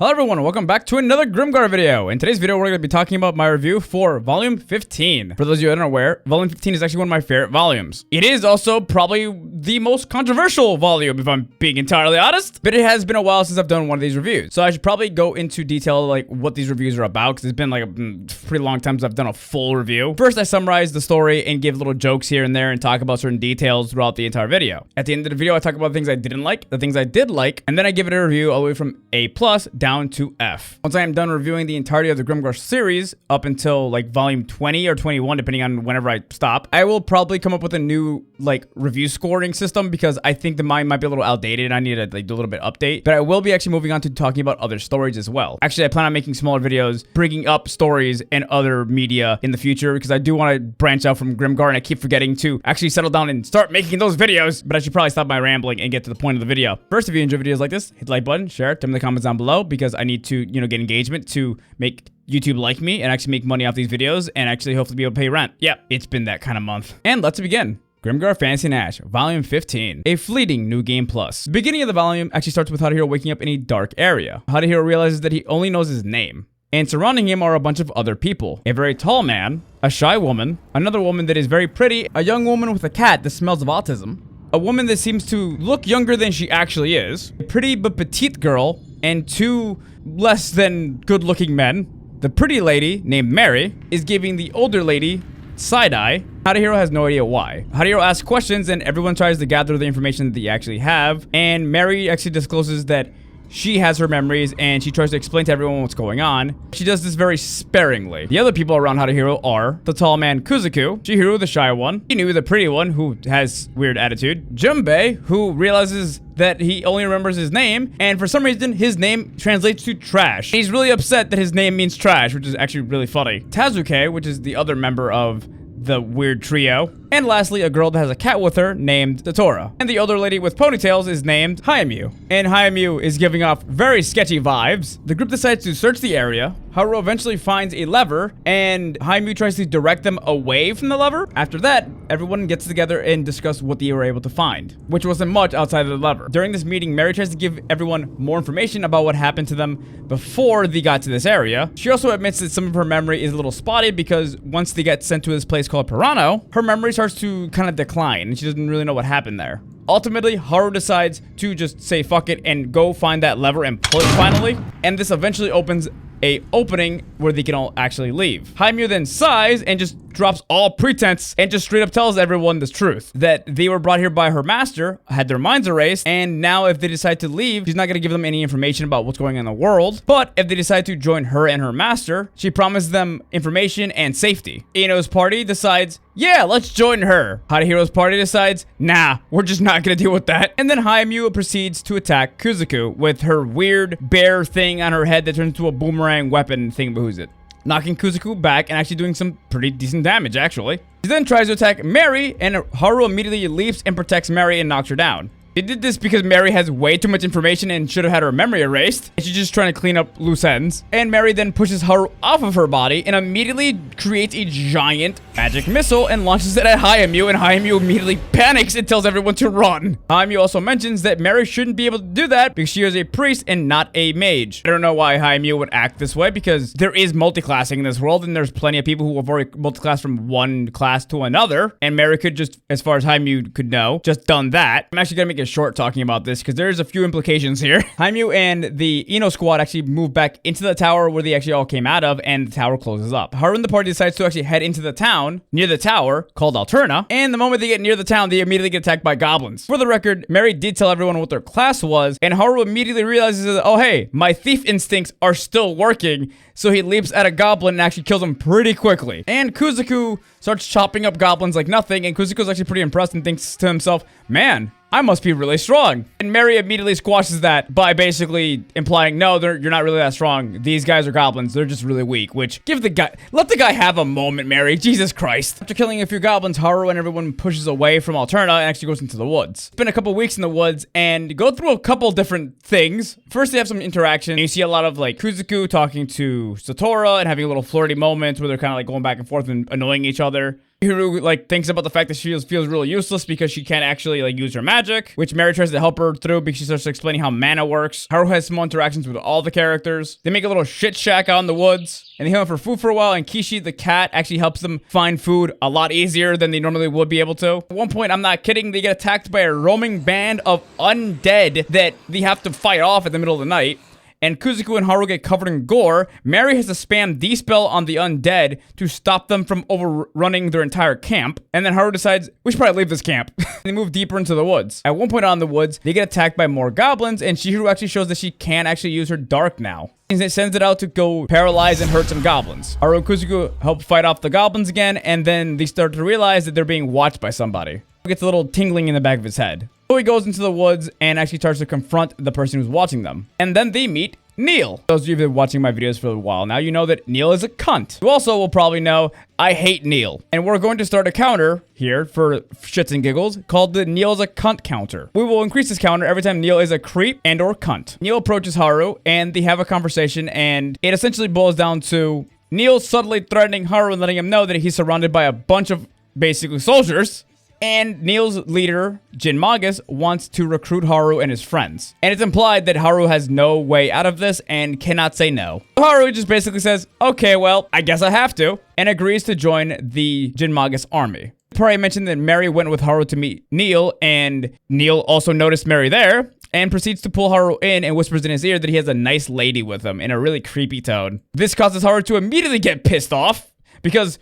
Hello everyone, welcome back to another Grimgar video. In today's video, we're going to be talking about my review for Volume 15. For those of you that aren't aware, Volume 15 is actually one of my favorite volumes. It is also probably the most controversial volume, if I'm being entirely honest. But it has been a while since I've done one of these reviews. So I should probably go into detail like what these reviews are about, because it's been like a pretty long time since I've done a full review. First, I summarize the story and give little jokes here and there and talk about certain details throughout the entire video. At the end of the video, I talk about the things I didn't like, the things I did like, and then I give it a review all the way from A+ down to F. Once I am done reviewing the entirety of the Grimgar series up until like volume 20 or 21, depending on whenever I stop, I will probably come up with a new like review scoring system, because I think the mine might be a little outdated and I need to like do a little bit update. But I will be actually moving on to talking about other stories as well. Actually, I plan on making smaller videos bringing up stories and other media in the future, because I do want to branch out from Grimgar and I keep forgetting to actually settle down and start making those videos. But I should probably stop my rambling and get to the point of the video. First, if you enjoy videos like this, hit the like button, share it, tell me in the comments down below, because I need to, get engagement to make YouTube like me and actually make money off these videos and actually hopefully be able to pay rent. Yeah, it's been that kind of month. And let's begin. Grimgar Fantasy & Ash, Volume 15, A Fleeting New Game Plus. The beginning of the volume actually starts with Hadahiro waking up in a dark area. Hadahiro realizes that he only knows his name, and surrounding him are a bunch of other people. A very tall man, a shy woman, another woman that is very pretty, a young woman with a cat that smells of autism, a woman that seems to look younger than she actually is, a pretty but petite girl, and two less than good-looking men. The pretty lady, named Mary, is giving the older lady side-eye. Hadahiro has no idea why. Hadahiro asks questions and everyone tries to gather the information that they actually have, and Mary actually discloses that she has her memories and she tries to explain to everyone what's going on. She does this very sparingly. The other people around Hadahiro are the tall man Kuzuku, Chihiro the shy one, Inu the pretty one who has weird attitude, Junbei who realizes that he only remembers his name, and for some reason his name translates to trash. He's really upset that his name means trash, which is actually really funny. Tazuke, which is the other member of the weird trio. And lastly, a girl that has a cat with her named Datora. And the older lady with ponytails is named Hayamu. And Hayamu is giving off very sketchy vibes. The group decides to search the area. Haru eventually finds a lever, and Hayamu tries to direct them away from the lever. After that, everyone gets together and discuss what they were able to find, which wasn't much outside of the lever. During this meeting, Mary tries to give everyone more information about what happened to them before they got to this area. She also admits that some of her memory is a little spotty, because once they get sent to this place called Pirano, her memory starts to kind of decline, and she doesn't really know what happened there. Ultimately, Haru decides to just say fuck it and go find that lever and pull it finally, and this eventually opens a opening where they can all actually leave. Hayamu then sighs and just drops all pretense and just straight up tells everyone the truth, that they were brought here by her master, had their minds erased, and now if they decide to leave, she's not going to give them any information about what's going on in the world. But if they decide to join her and her master, she promises them information and safety. Ino's party decides, yeah, let's join her. Hadahiro's party decides, nah, we're just not going to deal with that. And then Hayamu proceeds to attack Kuzuku with her weird bear thing on her head that turns into a boomerang weapon thing, who's it? Knocking Kuzuku back and actually doing some pretty decent damage, actually. She then tries to attack Mary, and Haru immediately leaps and protects Mary and knocks her down. She did this because Mary has way too much information and should have had her memory erased, and she's just trying to clean up loose ends. And Mary then pushes Haru off of her body and immediately creates a giant magic missile and launches it at Hayamu, and Hayamu immediately panics and tells everyone to run. Hayamu also mentions that Mary shouldn't be able to do that because she is a priest and not a mage. I don't know why Hayamu would act this way, because there is multiclassing in this world, and there's plenty of people who have already multiclassed from one class to another, and Mary could just, as far as Hayamu could know, just done that. I'm actually gonna make a short talking about this because there's a few implications here. Hayamu and the Ino squad actually move back into the tower where they actually all came out of, and the tower closes up. Haru and the party decides to actually head into the town near the tower called Altera, and the moment they get near the town, they immediately get attacked by goblins. For the record, Mary did tell everyone what their class was, and Haru immediately realizes that, oh hey, my thief instincts are still working, so he leaps at a goblin and actually kills him pretty quickly. And Kuzuku starts chopping up goblins like nothing, and Kuzuku's actually pretty impressed and thinks to himself, man, I must be really strong. And Mary immediately squashes that by basically implying, no, you're not really that strong. These guys are goblins. They're just really weak, which let the guy have a moment, Mary. Jesus Christ. After killing a few goblins, Haru and everyone pushes away from Altera and actually goes into the woods. Spend a couple weeks in the woods and go through a couple different things. First, they have some interaction. You see a lot of like Kuzuku talking to Satora and having a little flirty moments where they're kind of like going back and forth and annoying each other. Hiro like thinks about the fact that she feels really useless because she can't actually like use her magic, which Mary tries to help her through because she starts explaining how mana works. Haru has small interactions with all the characters. They make a little shit shack out in the woods, and they hang out for food for a while, and Kishi the cat actually helps them find food a lot easier than they normally would be able to. At one point, I'm not kidding, they get attacked by a roaming band of undead that they have to fight off in the middle of the night. And Kuzuku and Haru get covered in gore. Mary has to spam D-spell on the undead to stop them from overrunning their entire camp. And then Haru decides, we should probably leave this camp. They move deeper into the woods. At one point out in the woods, they get attacked by more goblins, and Chihiro actually shows that she can actually use her dark now. And it sends it out to go paralyze and hurt some goblins. Haru and Kuzuku help fight off the goblins again, and then they start to realize that they're being watched by somebody. He gets a little tingling in the back of his head. So he goes into the woods and actually starts to confront the person who's watching them. And then they meet Neil. Those of you who've been watching my videos for a while now, you know that Neil is a cunt. You also will probably know I hate Neil. And we're going to start a counter here for shits and giggles called the Neil's a cunt counter. We will increase this counter every time Neil is a creep and or cunt. Neil approaches Haru and they have a conversation, and it essentially boils down to Neil subtly threatening Haru and letting him know that he's surrounded by a bunch of basically soldiers. And Neil's leader, Jinmagus, wants to recruit Haru and his friends. And it's implied that Haru has no way out of this and cannot say no. Haru just basically says, okay, well, I guess I have to, and agrees to join the Jinmagus army. Probably mentioned that Mary went with Haru to meet Neil, and Neil also noticed Mary there, and proceeds to pull Haru in and whispers in his ear that he has a nice lady with him in a really creepy tone. This causes Haru to immediately get pissed off, because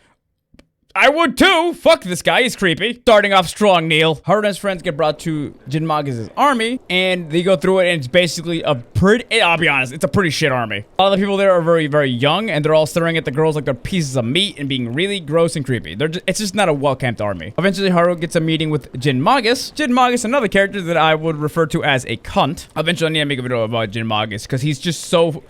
I would too. Fuck this guy, he's creepy. Starting off strong, Neil. Haru and his friends get brought to Jinmagus' army, and they go through it, and it's basically a pretty, I'll be honest, it's a pretty shit army. A lot of the people there are very, very young, and they're all staring at the girls like they're pieces of meat and being really gross and creepy. It's just not a well-camped army. Eventually, Haru gets a meeting with Jinmagus. Jinmagus, another character that I would refer to as a cunt. Eventually, I need to make a video about Jinmagus, because he's just so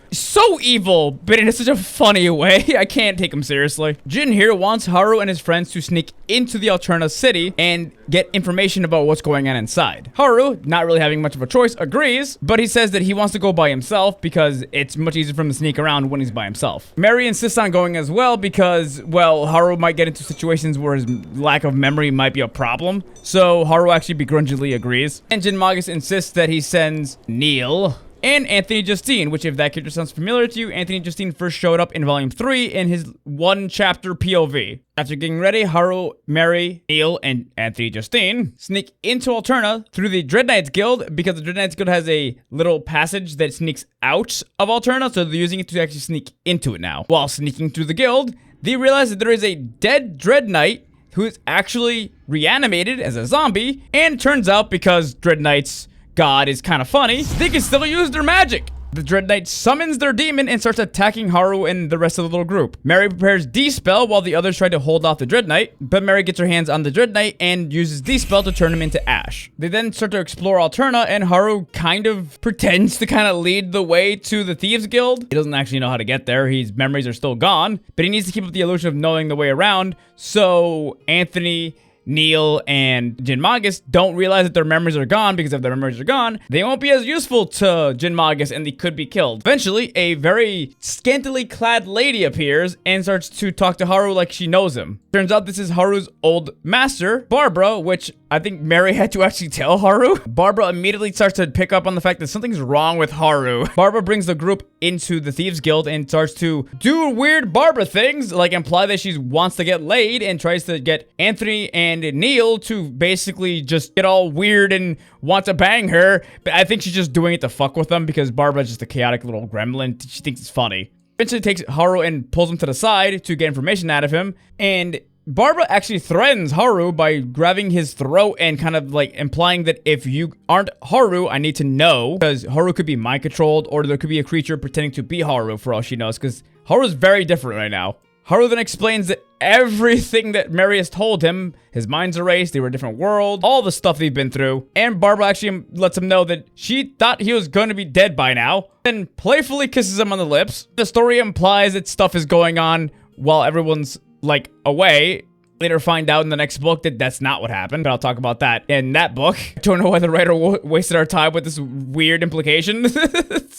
evil, but in such a funny way. I can't take him seriously. Jin here wants Haru and his friends to sneak into the Altera city and get information about what's going on inside. Haru, not really having much of a choice, agrees, but he says that he wants to go by himself because it's much easier for him to sneak around when he's by himself. Mary insists on going as well because, well, Haru might get into situations where his lack of memory might be a problem, so Haru actually begrudgingly agrees. And Jinmagus insists that he sends Neil and Anthony Justine, which if that character sounds familiar to you, Anthony Justine first showed up in Volume 3 in his one-chapter POV. After getting ready, Haru, Mary, Neil, and Anthony Justine sneak into Altera through the Dread Knights Guild because the Dread Knights Guild has a little passage that sneaks out of Altera, so they're using it to actually sneak into it now. While sneaking through the guild, they realize that there is a dead Dread Knight who is actually reanimated as a zombie, and it turns out because Dread Knights God is kind of funny, they can still use their magic. The Dread Knight summons their demon and starts attacking Haru and the rest of the little group. Mary prepares D-spell while the others try to hold off the Dread Knight, but Mary gets her hands on the Dread Knight and uses D-spell to turn him into ash. They then start to explore Altera, and Haru kind of pretends to kind of lead the way to the Thieves Guild. He doesn't actually know how to get there. His memories are still gone, but he needs to keep up the illusion of knowing the way around, so Anthony, Neil, and Jinmagus don't realize that their memories are gone, because if their memories are gone, they won't be as useful to Jinmagus and they could be killed. Eventually, a very scantily clad lady appears and starts to talk to Haru like she knows him. Turns out this is Haru's old master, Barbara, which I think Mary had to actually tell Haru. Barbara immediately starts to pick up on the fact that something's wrong with Haru. Barbara brings the group into the Thieves Guild and starts to do weird Barbara things, like imply that she wants to get laid and tries to get Anthony and Neil to basically just get all weird and want to bang her. But I think she's just doing it to fuck with them because Barbara's just a chaotic little gremlin. She thinks it's funny. Eventually takes Haru and pulls him to the side to get information out of him, and Barbara actually threatens Haru by grabbing his throat and kind of like implying that if you aren't Haru, I need to know, because Haru could be mind controlled or there could be a creature pretending to be Haru for all she knows, because Haru's very different right now. Haru then explains that everything that Mary has told him, his mind's erased, they were a different world, all the stuff they've been through. And Barbara actually lets him know that she thought he was going to be dead by now, then playfully kisses him on the lips. The story implies that stuff is going on while everyone's like away. Later find out in the next book that that's not what happened, but I'll talk about that in that book. I don't know why the writer wasted our time with this weird implication.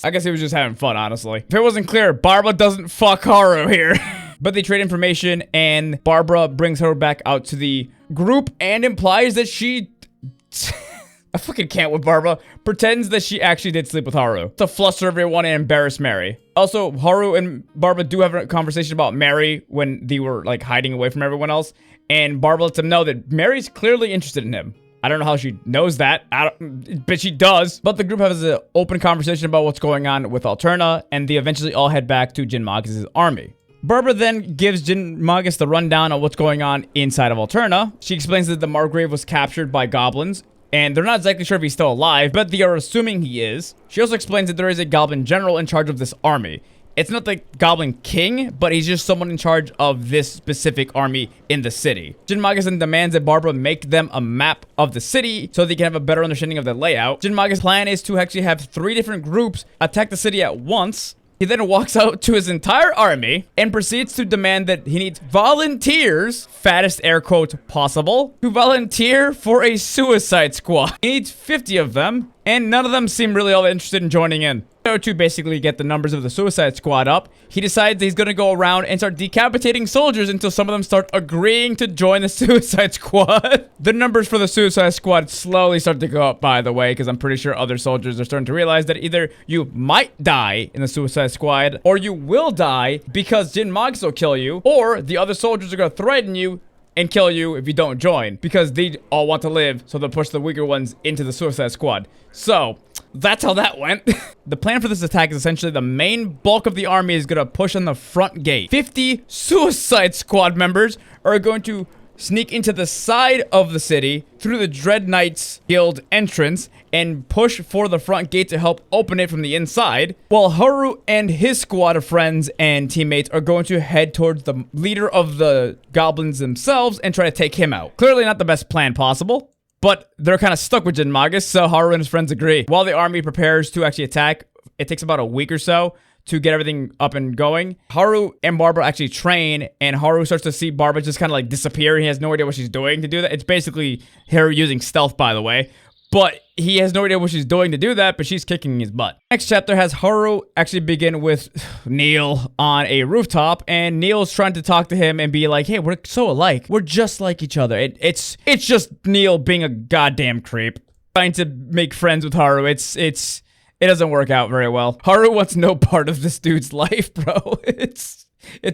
I guess he was just having fun, honestly. If it wasn't clear, Barbara doesn't fuck Haru here. But they trade information, and Barbara brings her back out to the group and implies that she... I fucking can't with Barbara. Pretends that she actually did sleep with Haru to fluster everyone and embarrass Mary. Also, Haru and Barbara do have a conversation about Mary when they were like hiding away from everyone else. And Barbara lets them know that Mary's clearly interested in him. I don't know how she knows that, but she does. But the group has an open conversation about what's going on with Altera, and they eventually all head back to Jinmagus' army. Barbara then gives Jinmagus the rundown on what's going on inside of Altera. She explains that the Margrave was captured by goblins, and they're not exactly sure if he's still alive, but they are assuming he is. She also explains that there is a goblin general in charge of this army. It's not the Goblin King, but he's just someone in charge of this specific army in the city. Jinmagus then demands that Barbara make them a map of the city so they can have a better understanding of the layout. Jinmagus' plan is to actually have 3 different groups attack the city at once. He then walks out to his entire army and proceeds to demand that he needs volunteers, fattest air quote possible, to volunteer for a suicide squad. He needs 50 of them, and none of them seem really all that interested in joining in. So to basically get the numbers of the suicide squad up, he decides he's gonna go around and start decapitating soldiers until some of them start agreeing to join the suicide squad. The numbers for the suicide squad slowly start to go up, by the way, because I'm pretty sure other soldiers are starting to realize that either you might die in the suicide squad, or you will die because Jinmagus will kill you, or the other soldiers are gonna threaten you and kill you if you don't join, because they all want to live, so they'll push the weaker ones into the suicide squad. So, that's how that went. The plan for this attack is essentially the main bulk of the army is going to push on the front gate. 50 suicide squad members are going to sneak into the side of the city through the Dread Knights Guild entrance and push for the front gate to help open it from the inside, while Haru and his squad of friends and teammates are going to head towards the leader of the goblins themselves and try to take him out. Clearly not the best plan possible, but they're kind of stuck with Jinmagus, so Haru and his friends agree. While the army prepares to actually attack, it takes about a week or so to get everything up and going. Haru and Barbara actually train, and Haru starts to see Barbara just kind of like disappear. He has no idea what she's doing to do that. It's basically her using stealth, by the way. But he has no idea what she's doing to do that, but she's kicking his butt. Next chapter has Haru actually begin with Neil on a rooftop, and Neil's trying to talk to him and be like, hey, we're so alike. We're just like each other. It's just Neil being a goddamn creep. Trying to make friends with Haru. It doesn't work out very well. Haru wants no part of this dude's life, bro. It's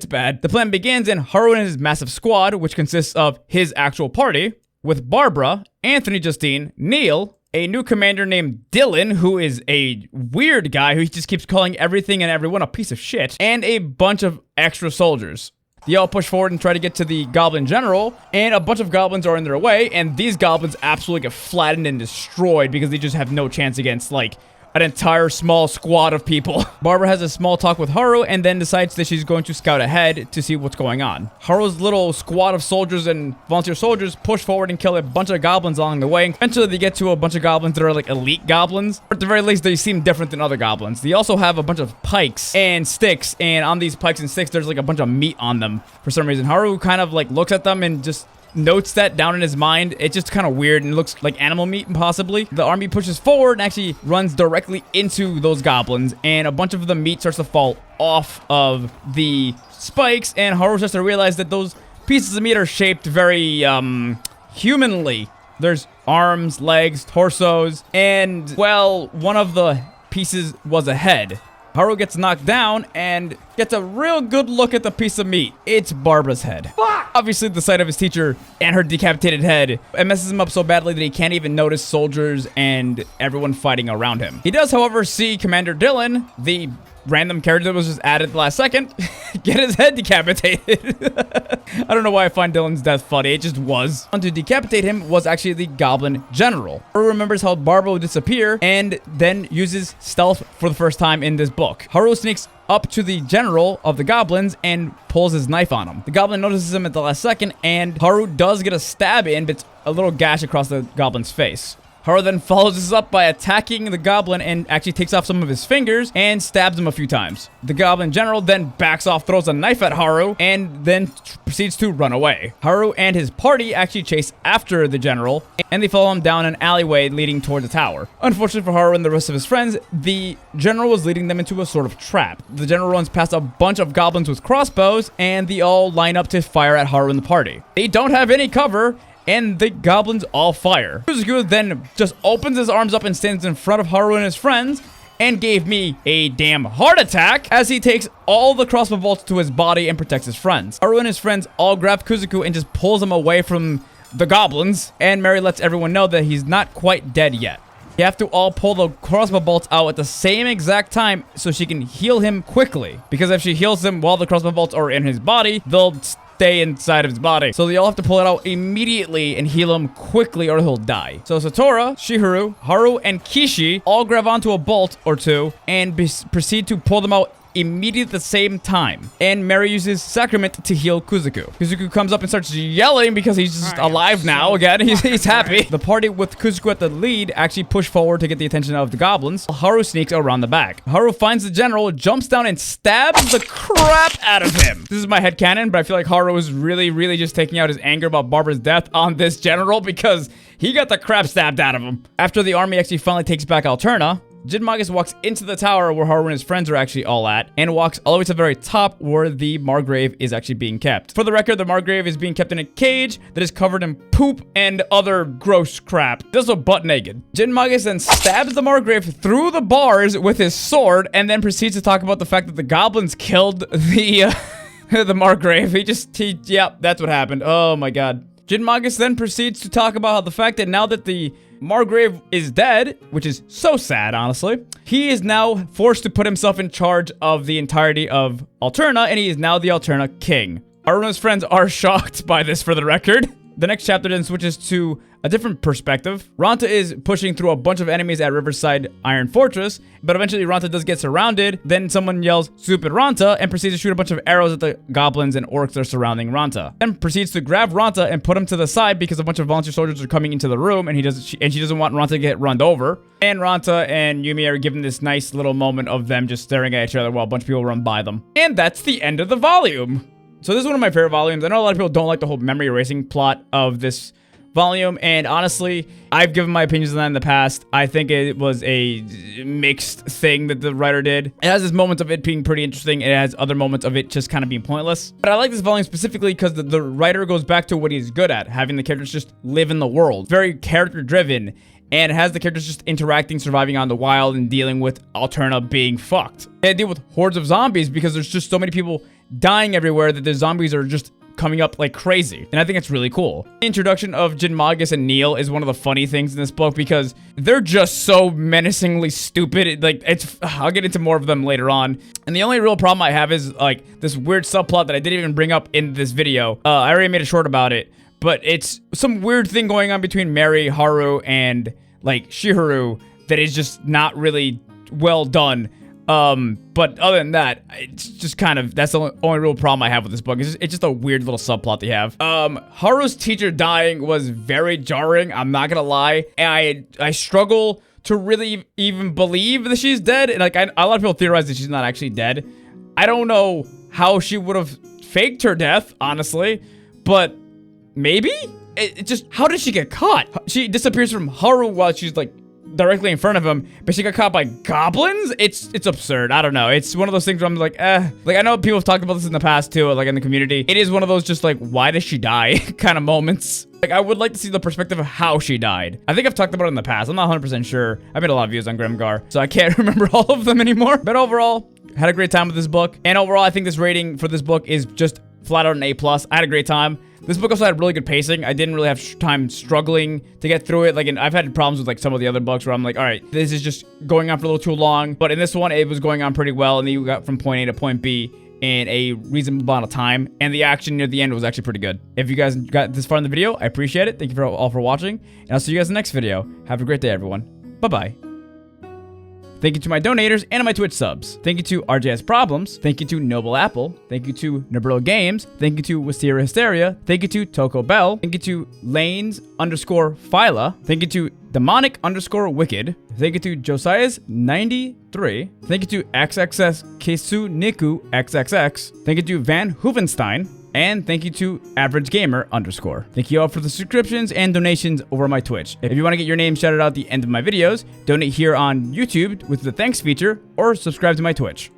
bad. The plan begins, and Haru and his massive squad, which consists of his actual party, with Barbara, Anthony Justine, Neil, a new commander named Dylan, who is a weird guy who just keeps calling everything and everyone a piece of shit, and a bunch of extra soldiers. They all push forward and try to get to the Goblin General, and a bunch of goblins are in their way, and these goblins absolutely get flattened and destroyed because they just have no chance against, like, an entire small squad of people. Barbara has a small talk with Haru and then decides that she's going to scout ahead to see what's going on. Haru's little squad of soldiers and volunteer soldiers push forward and kill a bunch of goblins along the way. Eventually, they get to a bunch of goblins that are like elite goblins. Or at the very least, they seem different than other goblins. They also have a bunch of pikes and sticks, and on these pikes and sticks, there's like a bunch of meat on them for some reason. Haru kind of like looks at them and just notes that down in his mind. It's just kind of weird and looks like animal meat, possibly. The army pushes forward and actually runs directly into those goblins, and a bunch of the meat starts to fall off of the spikes, and Haru starts to realize that those pieces of meat are shaped very, humanly. There's arms, legs, torsos, and, well, one of the pieces was a head. Haru gets knocked down and gets a real good look at the piece of meat. It's Barbara's head. Obviously, the sight of his teacher and her decapitated head, it messes him up so badly that he can't even notice soldiers and everyone fighting around him. He does, however, see Commander Dylan, the random character that was just added at the last second, get his head decapitated. I don't know why I find Dylan's death funny. It just was. And to decapitate him was actually the Goblin General. Haru remembers how Barbara would disappear and then uses stealth for the first time in this book. Haru sneaks up to the general of the goblins and pulls his knife on him. The goblin notices him at the last second, and Haru does get a stab in, but it's a little gash across the goblin's face. Haru then follows this up by attacking the goblin and actually takes off some of his fingers and stabs him a few times. The goblin general then backs off, throws a knife at Haru, and then proceeds to run away. Haru and his party actually chase after the general, and they follow him down an alleyway leading toward the tower. Unfortunately for Haru and the rest of his friends, the general was leading them into a sort of trap. The general runs past a bunch of goblins with crossbows, and they all line up to fire at Haru and the party. They don't have any cover, and the goblins all fire. Kuzuku then just opens his arms up and stands in front of Haru and his friends, and gave me a damn heart attack as he takes all the crossbow bolts to his body and protects his friends. Haru and his friends all grab Kuzuku and just pulls him away from the goblins, and Mary lets everyone know that he's not quite dead yet. You have to all pull the crossbow bolts out at the same exact time so she can heal him quickly, because if she heals him while the crossbow bolts are in his body, they'll stay inside of his body. So they all have to pull it out immediately and heal him quickly or he'll die. So Satora, Shihiro, Haru, and Kishi all grab onto a bolt or two and proceed to pull them out immediately at the same time. And Mary uses Sacrament to heal Kuzuku. Kuzuku comes up and starts yelling because he's just alive now again. He's happy. The party with Kuzuku at the lead actually push forward to get the attention of the goblins. Haru sneaks around the back. Haru finds the general, jumps down, and stabs the crap out of him. This is my headcanon, but I feel like Haru is really just taking out his anger about Barbara's death on this general because he got the crap stabbed out of him. After the army actually finally takes back Alterna, Jinmagus walks into the tower where Haru and his friends are actually all at, and walks all the way to the very top where the Margrave is actually being kept. For the record, the Margrave is being kept in a cage that is covered in poop and other gross crap. This is butt naked. Jinmagus then stabs the Margrave through the bars with his sword, and then proceeds to talk about the fact that the goblins killed the the Margrave. Yep, that's what happened. Oh my god. Jinmagus then proceeds to talk about how the fact that now that the Margrave is dead, which is so sad, honestly, he is now forced to put himself in charge of the entirety of Alterna, and he is now the Alterna king. Aruna's friends are shocked by this, for the record. The next chapter then switches to a different perspective. Ranta is pushing through a bunch of enemies at Riverside Iron Fortress, but eventually Ranta does get surrounded. Then someone yells, "Stupid Ranta," and proceeds to shoot a bunch of arrows at the goblins and orcs that are surrounding Ranta. Then proceeds to grab Ranta and put him to the side because a bunch of volunteer soldiers are coming into the room, and she doesn't want Ranta to get run over. And Ranta and Yumi are given this nice little moment of them just staring at each other while a bunch of people run by them. And that's the end of the volume. So this is one of my favorite volumes. I know a lot of people don't like the whole memory erasing plot of this volume, and honestly, I've given my opinions on that in the past. I think it was a mixed thing that the writer did. It has its moments of it being pretty interesting, and it has other moments of it just kind of being pointless. But I like this volume specifically because the writer goes back to what he's good at, having the characters just live in the world. Very character-driven, and it has the characters just interacting, surviving on the wild, and dealing with Alterna being fucked. They deal with hordes of zombies because there's just so many people dying everywhere that the zombies are just coming up like crazy, and I think it's really cool. The introduction of Jinmagus and Neil is one of the funny things in this book because they're just so menacingly stupid. I'll get into more of them later on. And the only real problem I have is like this weird subplot that I didn't even bring up in this video. I already made a short about it, but it's some weird thing going on between Mary, Haru, and like Shihiro that is just not really well done. But other than that, it's just kind of, that's the only real problem I have with this book. It's just a weird little subplot they have. Haru's teacher dying was very jarring, I'm not gonna lie. And I struggle to really even believe that she's dead. And like, a lot of people theorize that she's not actually dead. I don't know how she would have faked her death, honestly, but maybe? It just, how did she get caught? She disappears from Haru while she's like directly in front of him, but she got caught by goblins? It's absurd. I don't know. It's one of those things where I'm like, Like, I know people have talked about this in the past too, like in the community. It is one of those just like, why does she die kind of moments. Like, I would like to see the perspective of how she died. I think I've talked about it in the past. I'm not 100% sure. I made a lot of views on Grimgar, so I can't remember all of them anymore. But overall, had a great time with this book. And overall, I think this rating for this book is just flat out an A+. I had a great time. This book also had really good pacing. I didn't really have time struggling to get through it. Like, I've had problems with like some of the other books where I'm like, all right, this is just going on for a little too long. But in this one, it was going on pretty well, and then you got from point A to point B in a reasonable amount of time. And the action near the end was actually pretty good. If you guys got this far in the video, I appreciate it. Thank you all for watching, and I'll see you guys in the next video. Have a great day, everyone. Bye-bye. Thank you to my donators and my Twitch subs. Thank you to RJS Problems. Thank you to Noble Apple. Thank you to Nabrillo Games. Thank you to Wisteria Hysteria. Thank you to Toko Bell. Thank you to Lanes_Phyla. Thank you to Demonic_Wicked. Thank you to Josiah's93. Thank you to XXS Kesu Niku XXX. Thank you to Van Hoovenstein. And thank you to Average Gamer _. Thank you all for the subscriptions and donations over my Twitch. If you want to get your name shouted out at the end of my videos, donate here on YouTube with the thanks feature or subscribe to my Twitch.